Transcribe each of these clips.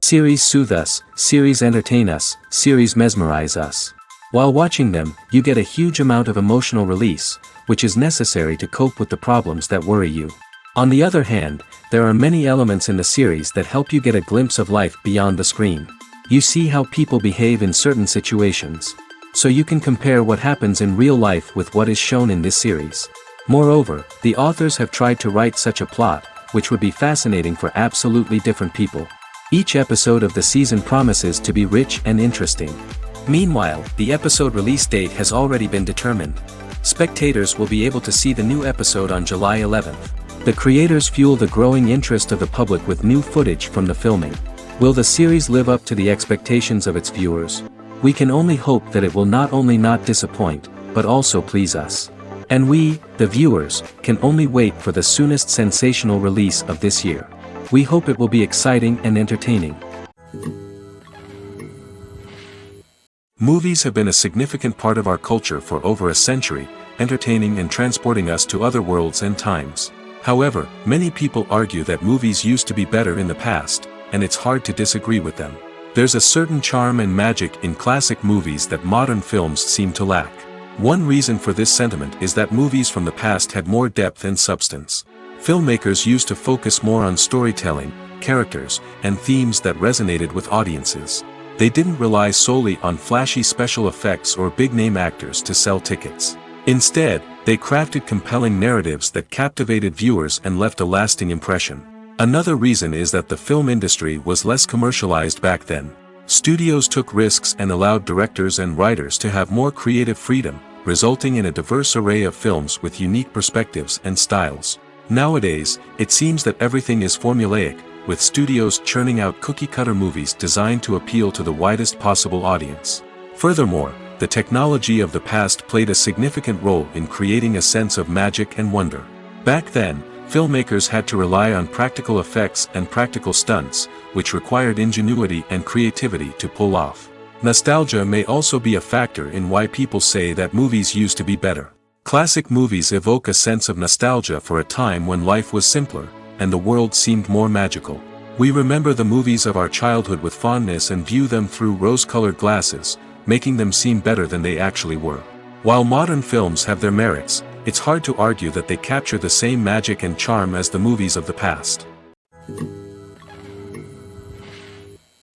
Series soothe us, series entertain us, series mesmerize us. While watching them, you get a huge amount of emotional release, which is necessary to cope with the problems that worry you. On the other hand, there are many elements in the series that help you get a glimpse of life beyond the screen. You see how people behave in certain situations. So you can compare what happens in real life with what is shown in this series. Moreover, the authors have tried to write such a plot, which would be fascinating for absolutely different people. Each episode of the season promises to be rich and interesting. Meanwhile, the episode release date has already been determined. Spectators will be able to see the new episode on July 11th. The creators fuel the growing interest of the public with new footage from the filming. Will the series live up to the expectations of its viewers? We can only hope that it will not only not disappoint, but also please us. And we, the viewers, can only wait for the soonest sensational release of this year. We hope it will be exciting and entertaining. Movies have been a significant part of our culture for over a century, entertaining and transporting us to other worlds and times. However, many people argue that movies used to be better in the past, and it's hard to disagree with them. There's a certain charm and magic in classic movies that modern films seem to lack. One reason for this sentiment is that movies from the past had more depth and substance. Filmmakers used to focus more on storytelling, characters, and themes that resonated with audiences. They didn't rely solely on flashy special effects or big-name actors to sell tickets. Instead, they crafted compelling narratives that captivated viewers and left a lasting impression. Another reason is that the film industry was less commercialized back then. Studios took risks and allowed directors and writers to have more creative freedom, resulting in a diverse array of films with unique perspectives and styles. Nowadays, it seems that everything is formulaic, with studios churning out cookie-cutter movies designed to appeal to the widest possible audience. Furthermore, the technology of the past played a significant role in creating a sense of magic and wonder. Back then, filmmakers had to rely on practical effects and practical stunts, which required ingenuity and creativity to pull off. Nostalgia may also be a factor in why people say that movies used to be better. Classic movies evoke a sense of nostalgia for a time when life was simpler, and the world seemed more magical. We remember the movies of our childhood with fondness and view them through rose-colored glasses, making them seem better than they actually were. While modern films have their merits, it's hard to argue that they capture the same magic and charm as the movies of the past.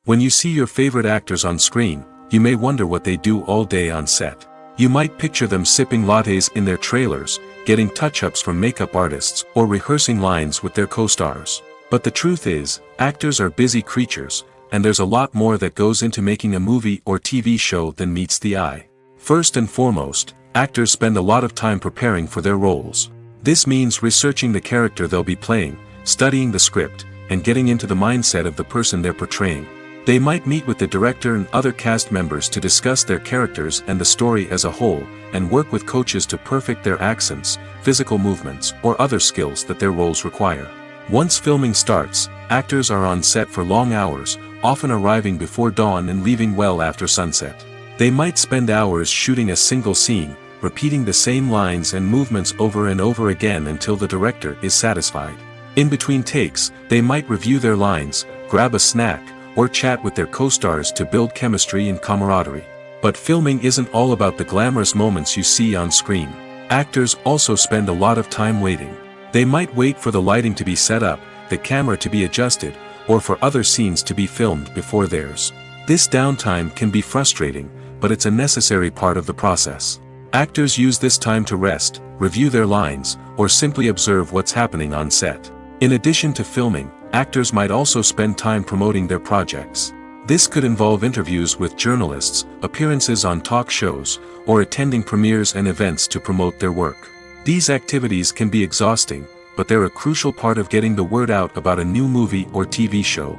When you see your favorite actors on screen, you may wonder what they do all day on set. You might picture them sipping lattes in their trailers, getting touch-ups from makeup artists, or rehearsing lines with their co-stars. But the truth is, actors are busy creatures, and there's a lot more that goes into making a movie or TV show than meets the eye. First and foremost, actors spend a lot of time preparing for their roles. This means researching the character they'll be playing, studying the script, and getting into the mindset of the person they're portraying. They might meet with the director and other cast members to discuss their characters and the story as a whole, and work with coaches to perfect their accents, physical movements, or other skills that their roles require. Once filming starts, actors are on set for long hours, often arriving before dawn and leaving well after sunset. They might spend hours shooting a single scene, repeating the same lines and movements over and over again until the director is satisfied. In between takes, they might review their lines, grab a snack, or chat with their co-stars to build chemistry and camaraderie. But filming isn't all about the glamorous moments you see on screen. Actors also spend a lot of time waiting. They might wait for the lighting to be set up, the camera to be adjusted, or for other scenes to be filmed before theirs. This downtime can be frustrating, but it's a necessary part of the process. Actors use this time to rest, review their lines, or simply observe what's happening on set. In addition to filming, actors might also spend time promoting their projects. This could involve interviews with journalists, appearances on talk shows, or attending premieres and events to promote their work. These activities can be exhausting, but they're a crucial part of getting the word out about a new movie or TV show.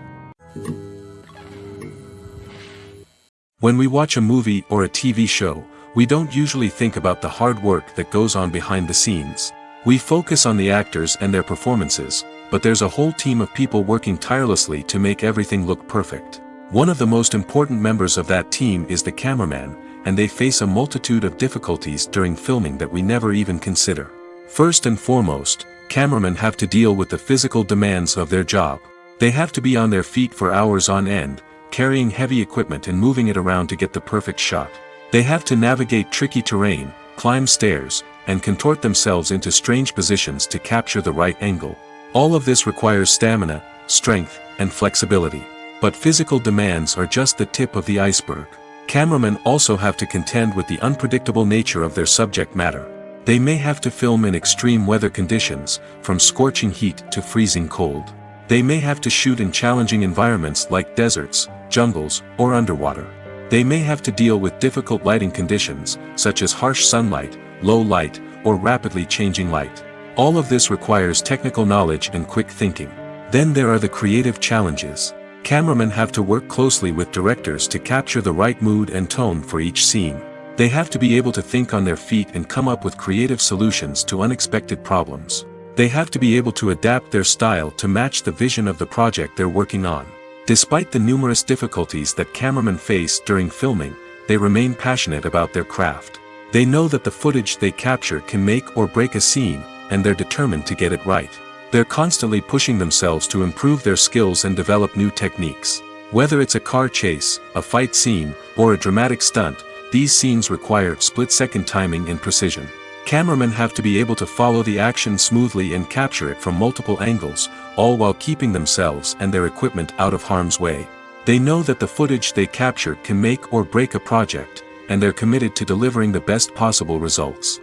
When we watch a movie or a TV show, we don't usually think about the hard work that goes on behind the scenes. We focus on the actors and their performances, but there's a whole team of people working tirelessly to make everything look perfect. One of the most important members of that team is the cameraman, and they face a multitude of difficulties during filming that we never even consider. First and foremost, cameramen have to deal with the physical demands of their job. They have to be on their feet for hours on end, carrying heavy equipment and moving it around to get the perfect shot. They have to navigate tricky terrain, climb stairs, and contort themselves into strange positions to capture the right angle. All of this requires stamina, strength, and flexibility. But physical demands are just the tip of the iceberg. Cameramen also have to contend with the unpredictable nature of their subject matter. They may have to film in extreme weather conditions, from scorching heat to freezing cold. They may have to shoot in challenging environments like deserts, jungles, or underwater. They may have to deal with difficult lighting conditions, such as harsh sunlight, low light, or rapidly changing light. All of this requires technical knowledge and quick thinking. Then there are the creative challenges. Cameramen have to work closely with directors to capture the right mood and tone for each scene. They have to be able to think on their feet and come up with creative solutions to unexpected problems. They have to be able to adapt their style to match the vision of the project they're working on. Despite the numerous difficulties that cameramen face during filming, they remain passionate about their craft. They know that the footage they capture can make or break a scene, and they're determined to get it right. They're constantly pushing themselves to improve their skills and develop new techniques. Whether it's a car chase, a fight scene, or a dramatic stunt, these scenes require split-second timing and precision. Cameramen have to be able to follow the action smoothly and capture it from multiple angles, all while keeping themselves and their equipment out of harm's way. They know that the footage they capture can make or break a project, and they're committed to delivering the best possible results.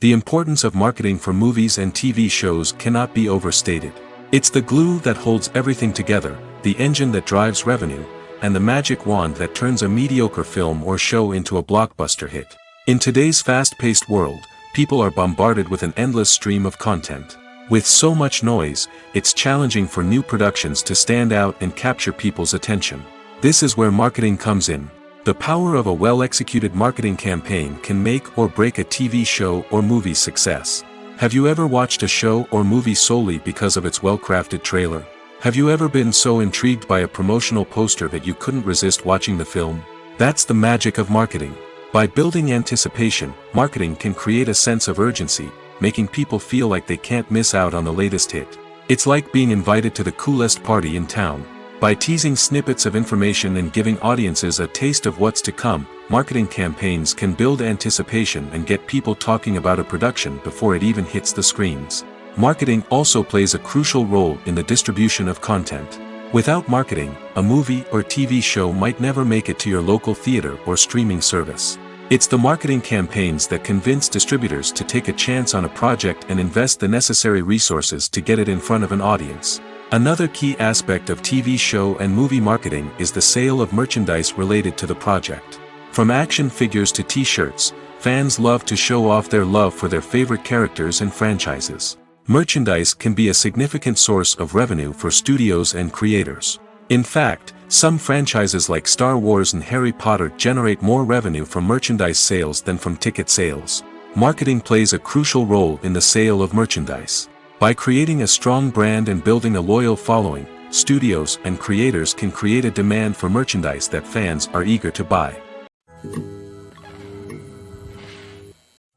The importance of marketing for movies and TV shows cannot be overstated. It's the glue that holds everything together, the engine that drives revenue, and the magic wand that turns a mediocre film or show into a blockbuster hit. In today's fast-paced world, people are bombarded with an endless stream of content. With so much noise, it's challenging for new productions to stand out and capture people's attention. This is where marketing comes in. The power of a well-executed marketing campaign can make or break a TV show or movie's success. Have you ever watched a show or movie solely because of its well-crafted trailer? Have you ever been so intrigued by a promotional poster that you couldn't resist watching the film? That's the magic of marketing. By building anticipation, marketing can create a sense of urgency, making people feel like they can't miss out on the latest hit. It's like being invited to the coolest party in town. By teasing snippets of information and giving audiences a taste of what's to come, marketing campaigns can build anticipation and get people talking about a production before it even hits the screens. Marketing also plays a crucial role in the distribution of content. Without marketing, a movie or TV show might never make it to your local theater or streaming service. It's the marketing campaigns that convince distributors to take a chance on a project and invest the necessary resources to get it in front of an audience. Another key aspect of TV show and movie marketing is the sale of merchandise related to the project. From action figures to t-shirts, fans love to show off their love for their favorite characters and franchises. Merchandise can be a significant source of revenue for studios and creators. In fact, some franchises like Star Wars and Harry Potter generate more revenue from merchandise sales than from ticket sales. Marketing plays a crucial role in the sale of merchandise. By creating a strong brand and building a loyal following, studios and creators can create a demand for merchandise that fans are eager to buy.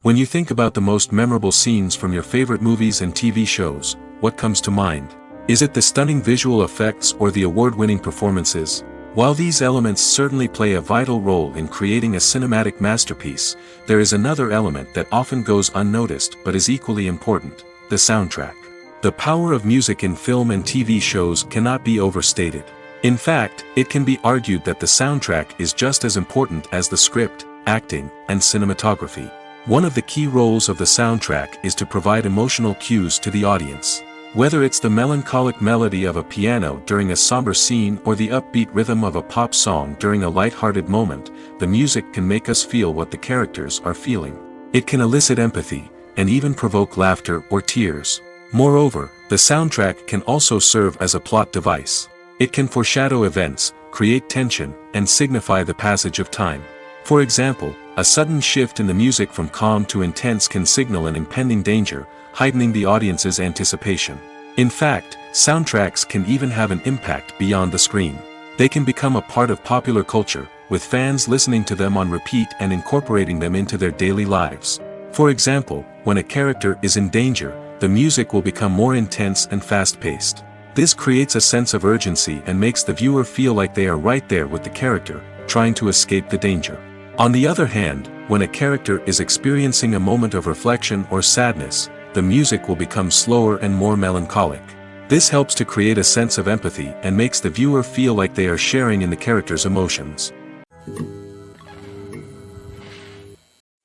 When you think about the most memorable scenes from your favorite movies and TV shows, what comes to mind? Is it the stunning visual effects or the award-winning performances? While these elements certainly play a vital role in creating a cinematic masterpiece, there is another element that often goes unnoticed but is equally important: the soundtrack. The power of music in film and TV shows cannot be overstated. In fact, it can be argued that the soundtrack is just as important as the script, acting, and cinematography. One of the key roles of the soundtrack is to provide emotional cues to the audience. Whether it's the melancholic melody of a piano during a somber scene or the upbeat rhythm of a pop song during a light-hearted moment, the music can make us feel what the characters are feeling. It can elicit empathy, and even provoke laughter or tears. Moreover, the soundtrack can also serve as a plot device. It can foreshadow events, create tension, and signify the passage of time. For example, a sudden shift in the music from calm to intense can signal an impending danger, heightening the audience's anticipation. In fact, soundtracks can even have an impact beyond the screen. They can become a part of popular culture, with fans listening to them on repeat and incorporating them into their daily lives. For example, when a character is in danger, the music will become more intense and fast-paced. This creates a sense of urgency and makes the viewer feel like they are right there with the character, trying to escape the danger. On the other hand, when a character is experiencing a moment of reflection or sadness, the music will become slower and more melancholic. This helps to create a sense of empathy and makes the viewer feel like they are sharing in the character's emotions.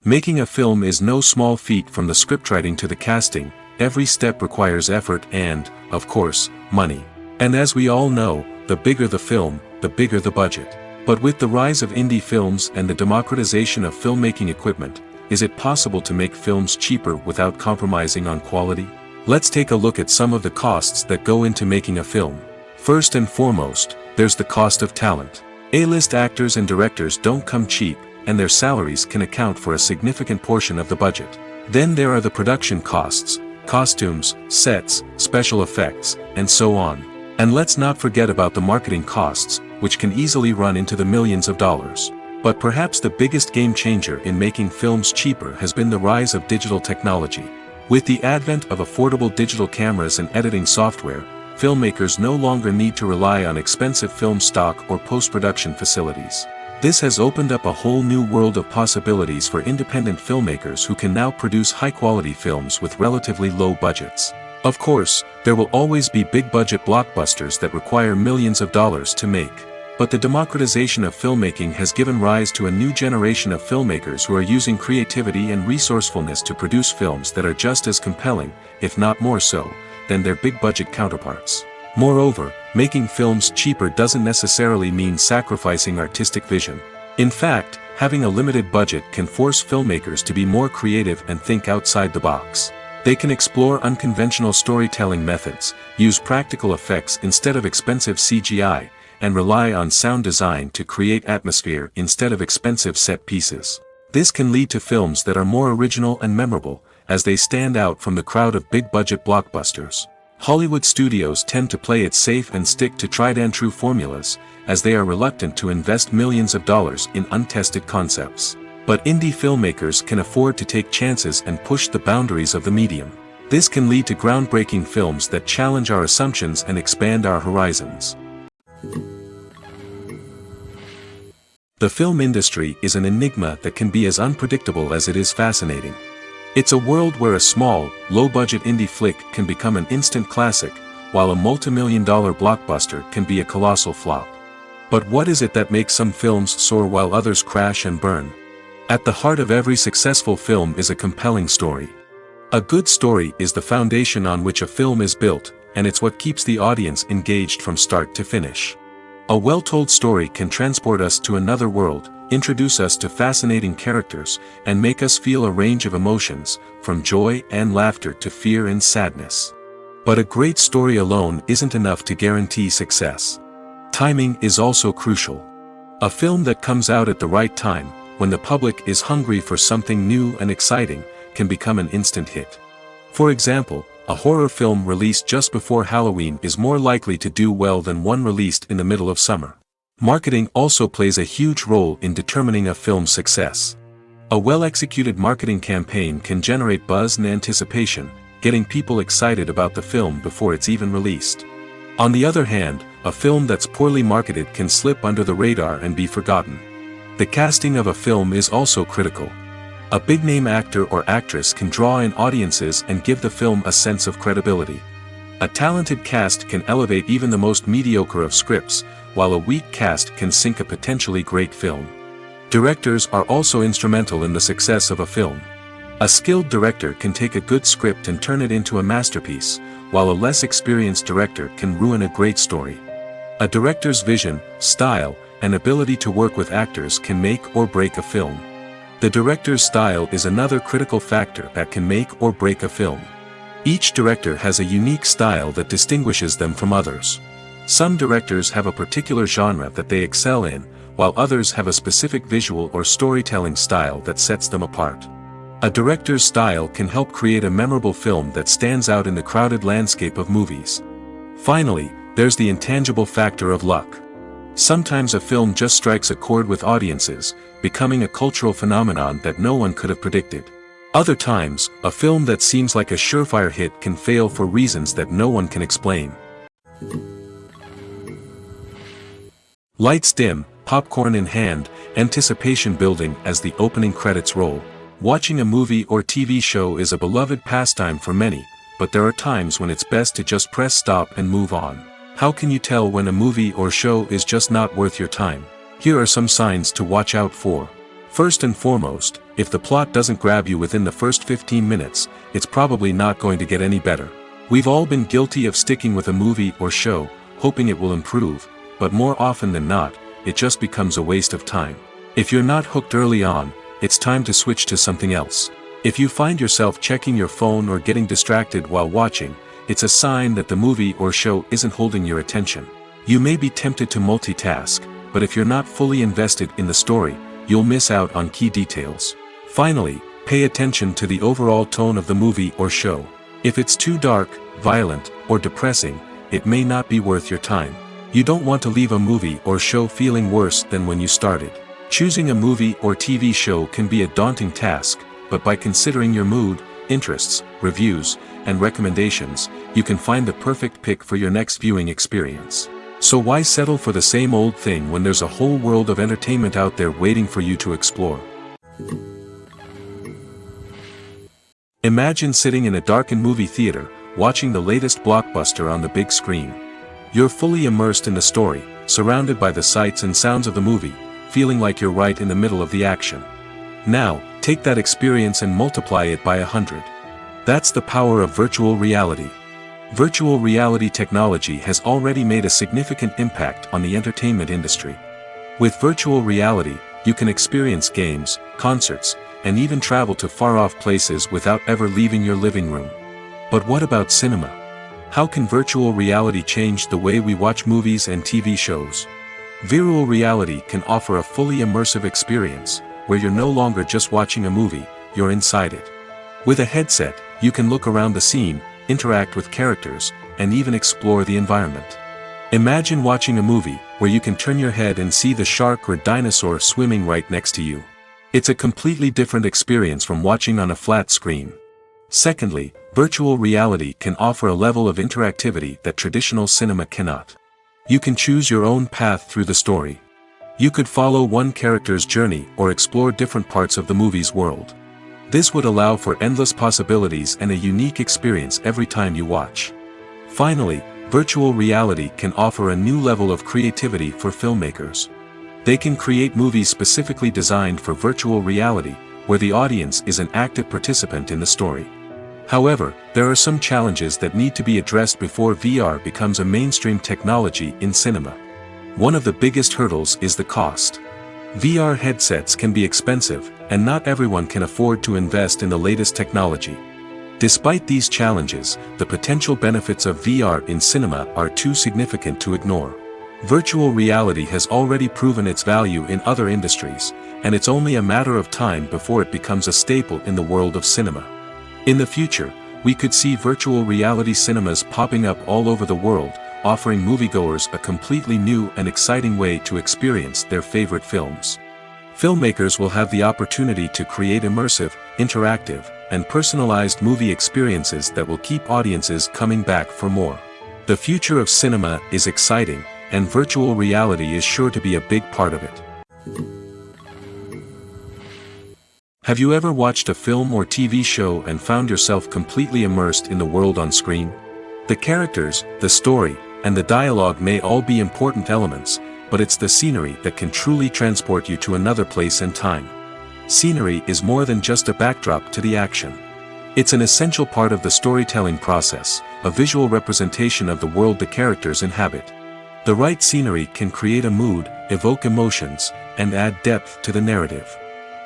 Making a film is no small feat. From the scriptwriting to the casting, every step requires effort and, of course, money. And as we all know, the bigger the film, the bigger the budget. But with the rise of indie films and the democratization of filmmaking equipment, is it possible to make films cheaper without compromising on quality? Let's take a look at some of the costs that go into making a film. First and foremost, there's the cost of talent. A-list actors and directors don't come cheap, and their salaries can account for a significant portion of the budget. Then there are the production costs, costumes, sets, special effects, and so on. And let's not forget about the marketing costs, which can easily run into the millions of dollars. But perhaps the biggest game changer in making films cheaper has been the rise of digital technology. With the advent of affordable digital cameras and editing software, filmmakers no longer need to rely on expensive film stock or post-production facilities. This has opened up a whole new world of possibilities for independent filmmakers who can now produce high-quality films with relatively low budgets. Of course, there will always be big-budget blockbusters that require millions of dollars to make. But the democratization of filmmaking has given rise to a new generation of filmmakers who are using creativity and resourcefulness to produce films that are just as compelling, if not more so, than their big-budget counterparts. Moreover, making films cheaper doesn't necessarily mean sacrificing artistic vision. In fact, having a limited budget can force filmmakers to be more creative and think outside the box. They can explore unconventional storytelling methods, use practical effects instead of expensive CGI, and rely on sound design to create atmosphere instead of expensive set pieces. This can lead to films that are more original and memorable, as they stand out from the crowd of big-budget blockbusters. Hollywood studios tend to play it safe and stick to tried-and-true formulas, as they are reluctant to invest millions of dollars in untested concepts. But indie filmmakers can afford to take chances and push the boundaries of the medium. This can lead to groundbreaking films that challenge our assumptions and expand our horizons. The film industry is an enigma that can be as unpredictable as it is fascinating. It's a world where a small, low-budget indie flick can become an instant classic, while a multi-million-dollar blockbuster can be a colossal flop. But what is it that makes some films soar while others crash and burn? At the heart of every successful film is a compelling story. A good story is the foundation on which a film is built, and it's what keeps the audience engaged from start to finish. A well-told story can transport us to another world, introduce us to fascinating characters, and make us feel a range of emotions, from joy and laughter to fear and sadness. But a great story alone isn't enough to guarantee success. Timing is also crucial. A film that comes out at the right time, when the public is hungry for something new and exciting, can become an instant hit. For example, a horror film released just before Halloween is more likely to do well than one released in the middle of summer. Marketing also plays a huge role in determining a film's success. A well-executed marketing campaign can generate buzz and anticipation, getting people excited about the film before it's even released. On the other hand, a film that's poorly marketed can slip under the radar and be forgotten. The casting of a film is also critical. A big-name actor or actress can draw in audiences and give the film a sense of credibility. A talented cast can elevate even the most mediocre of scripts, while a weak cast can sink a potentially great film. Directors are also instrumental in the success of a film. A skilled director can take a good script and turn it into a masterpiece, while a less experienced director can ruin a great story. A director's vision, style, and ability to work with actors can make or break a film. The director's style is another critical factor that can make or break a film. Each director has a unique style that distinguishes them from others. Some directors have a particular genre that they excel in, while others have a specific visual or storytelling style that sets them apart. A director's style can help create a memorable film that stands out in the crowded landscape of movies. Finally, there's the intangible factor of luck. Sometimes a film just strikes a chord with audiences, becoming a cultural phenomenon that no one could have predicted. Other times, a film that seems like a surefire hit can fail for reasons that no one can explain. Lights dim, popcorn in hand, anticipation building as the opening credits roll. Watching a movie or TV show is a beloved pastime for many, but there are times when it's best to just press stop and move on. How can you tell when a movie or show is just not worth your time? Here are some signs to watch out for. First and foremost, if the plot doesn't grab you within the first 15 minutes, it's probably not going to get any better. We've all been guilty of sticking with a movie or show, hoping it will improve, but more often than not, it just becomes a waste of time. If you're not hooked early on, it's time to switch to something else. If you find yourself checking your phone or getting distracted while watching, it's a sign that the movie or show isn't holding your attention. You may be tempted to multitask, but if you're not fully invested in the story, you'll miss out on key details. Finally, pay attention to the overall tone of the movie or show. If it's too dark, violent, or depressing, it may not be worth your time. You don't want to leave a movie or show feeling worse than when you started. Choosing a movie or TV show can be a daunting task, but by considering your mood, interests, reviews, and recommendations, you can find the perfect pick for your next viewing experience. So why settle for the same old thing when there's a whole world of entertainment out there waiting for you to explore? Imagine sitting in a darkened movie theater, watching the latest blockbuster on the big screen. You're fully immersed in the story, surrounded by the sights and sounds of the movie, feeling like you're right in the middle of the action. Now, take that experience and multiply it by 100. That's the power of virtual reality. Virtual reality technology has already made a significant impact on the entertainment industry. With virtual reality, you can experience games, concerts, and even travel to far-off places without ever leaving your living room. But what about cinema? How can virtual reality change the way we watch movies and TV shows? Virtual reality can offer a fully immersive experience, where you're no longer just watching a movie, you're inside it. With a headset, you can look around the scene, interact with characters, and even explore the environment. Imagine watching a movie where you can turn your head and see the shark or dinosaur swimming right next to you. It's a completely different experience from watching on a flat screen. Secondly, virtual reality can offer a level of interactivity that traditional cinema cannot. You can choose your own path through the story. You could follow one character's journey or explore different parts of the movie's world. This would allow for endless possibilities and a unique experience every time you watch. Finally, virtual reality can offer a new level of creativity for filmmakers. They can create movies specifically designed for virtual reality, where the audience is an active participant in the story. However, there are some challenges that need to be addressed before VR becomes a mainstream technology in cinema. One of the biggest hurdles is the cost. VR headsets can be expensive, and not everyone can afford to invest in the latest technology. Despite these challenges, the potential benefits of VR in cinema are too significant to ignore. Virtual reality has already proven its value in other industries, and it's only a matter of time before it becomes a staple in the world of cinema. In the future, we could see virtual reality cinemas popping up all over the world, offering moviegoers a completely new and exciting way to experience their favorite films. Filmmakers will have the opportunity to create immersive, interactive, and personalized movie experiences that will keep audiences coming back for more. The future of cinema is exciting, and virtual reality is sure to be a big part of it. Have you ever watched a film or TV show and found yourself completely immersed in the world on screen? The characters, the story, and the dialogue may all be important elements, but it's the scenery that can truly transport you to another place and time. Scenery is more than just a backdrop to the action. It's an essential part of the storytelling process, a visual representation of the world the characters inhabit. The right scenery can create a mood, evoke emotions, and add depth to the narrative.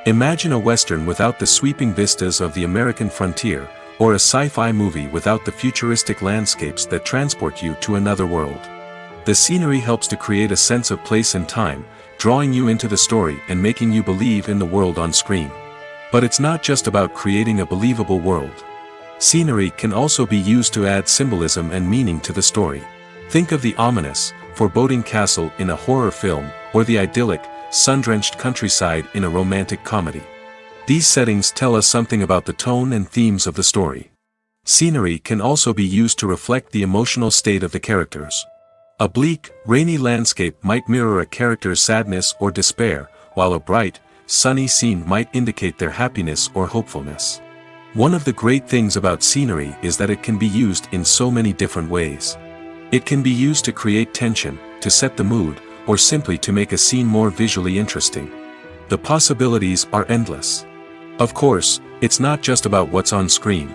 Imagine a Western without the sweeping vistas of the American frontier, or a sci-fi movie without the futuristic landscapes that transport you to another world. The scenery helps to create a sense of place and time, drawing you into the story and making you believe in the world on screen. But it's not just about creating a believable world. Scenery can also be used to add symbolism and meaning to the story. Think of the ominous, foreboding castle in a horror film, or the idyllic, sun-drenched countryside in a romantic comedy. These settings tell us something about the tone and themes of the story. Scenery can also be used to reflect the emotional state of the characters. A bleak, rainy landscape might mirror a character's sadness or despair, while a bright, sunny scene might indicate their happiness or hopefulness. One of the great things about scenery is that it can be used in so many different ways. It can be used to create tension, to set the mood, or simply to make a scene more visually interesting. The possibilities are endless. Of course, it's not just about what's on screen.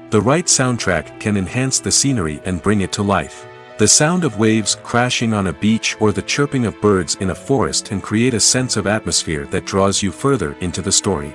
The right soundtrack can enhance the scenery and bring it to life. The sound of waves crashing on a beach or the chirping of birds in a forest can create a sense of atmosphere that draws you further into the story.